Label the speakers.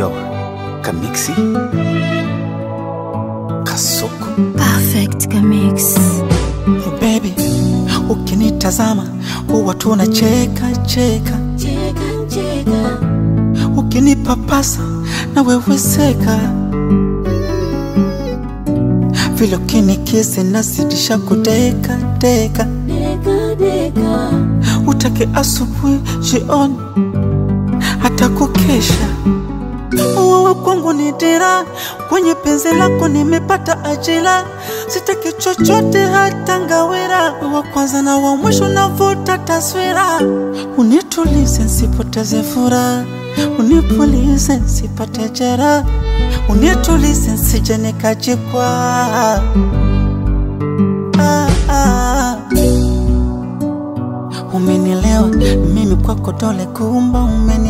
Speaker 1: Yo, Kamixi Kasoko
Speaker 2: Perfect Kamix.
Speaker 3: Oh baby, ukinitazama huwa tunacheka cheka, ukinipapasa na wewe seka, vile ukinikisi nazidisha kudeka deka, utake asubuhi jioni hata kukesha. Wewe kwangu ni dira, kwenye penzi lako nimepata ajira, sitaki chochote hata ngawira. Wa kwanza na wa mwisho navuta taswira, unitulize nsipoteze furaha, unipulize nsipate jeraha, unitulize nsije nikajikwa. Umenielewa mimi kwako dole kumba umeni